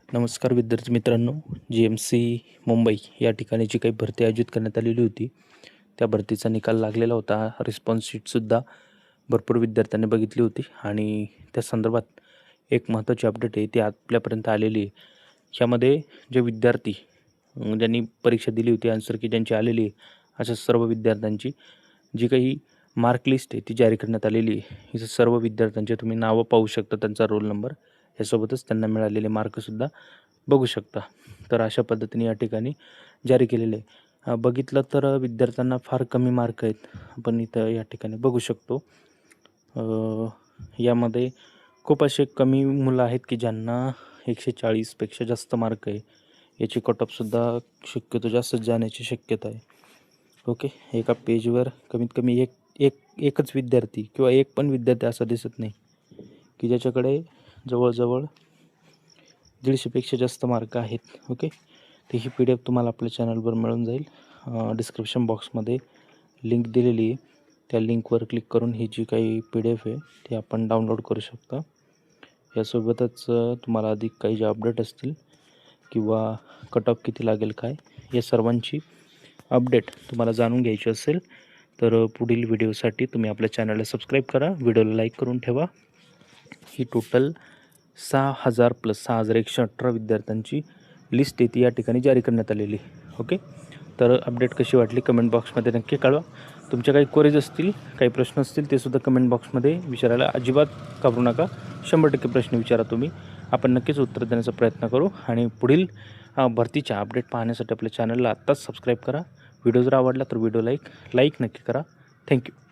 नमस्कार विद्यार्थी मित्रांनो, GMC मुंबई या ठिकाणी जी काही भरती आयोजित करण्यात आलेली होती, त्या भरतीचा निकाल लागलेला होता. रिस्पॉन्स शीटसुद्धा भरपूर विद्यार्थ्यांनी बघितली होती आणि त्या संदर्भात एक महत्त्वाची अपडेट आहे ती आपल्यापर्यंत आलेली आहे. ह्यामध्ये जे विद्यार्थी ज्यांनी परीक्षा दिली होती, आन्सर की ज्यांची आलेली आहे, अशा सर्व विद्यार्थ्यांची जी काही मार्क लिस्ट आहे ती जारी करण्यात आलेली आहे. इथं सर्व विद्यार्थ्यांचे तुम्ही नावं पाहू शकता, त्यांचा रोल नंबर, यासोबतच त्यांना मिळालेले मार्कसुद्धा बघू शकता. तर अशा पद्धतीने या ठिकाणी जारी केलेले आहे. बघितलं तर विद्यार्थ्यांना फार कमी मार्क आहेत, आपण इथं या ठिकाणी बघू शकतो. यामध्ये खूप असे कमी मुलं आहेत की ज्यांना 140पेक्षा जास्त मार्क आहे. याची कटऑफसुद्धा शक्यतो जास्तच जाण्याची शक्यता आहे. ओके, एका पेजवर कमीत कमी एकच विद्यार्थी किंवा एक पण विद्यार्थी असा दिसत नाही की ज्याच्याकडे जवळजवळ 150पेक्षा जास्त मार्क आहेत. ओके, तर ही PDF तुम्हाला आपल्या चॅनलवर मिळून जाईल. डिस्क्रिप्शन बॉक्समध्ये लिंक दिलेली आहे, त्या लिंकवर क्लिक करून ही जी काही PDF आहे ती आपण डाउनलोड करू शकता. यासोबतच तुम्हाला अधिक काही जे अपडेट असतील किंवा कट ऑफ किती लागेल काय, या सर्वांची अपडेट तुम्हाला जाणून घ्यायची असेल तर पुढील व्हिडिओसाठी तुम्ही आपल्या चॅनलला सबस्क्राईब करा, व्हिडिओला लाईक करून ठेवा. ही टोटल 6,000 प्लस 6,118 विद्यार्थ्यांची लिस्ट आहे ती या ठिकाणी जारी करण्यात आलेली. ओके, तर अपडेट कशी वाटली कमेंट बॉक्समध्ये नक्की कळवा. तुमच्या काही क्वेरीज असतील, काही प्रश्न असतील, ते सुद्धा कमेंट बॉक्समध्ये विचारायला अजिबात घाबरू नका. 100% प्रश्न विचारा तुम्ही, आपण नक्कीच उत्तर देण्याचा प्रयत्न करू. आणि पुढील भरतीच्या अपडेट पाहण्यासाठी आपल्या चॅनलला आत्ताच सबस्क्राईब करा. व्हिडिओ जर आवडला तर व्हिडिओ लाईक नक्की करा. थँक्यू.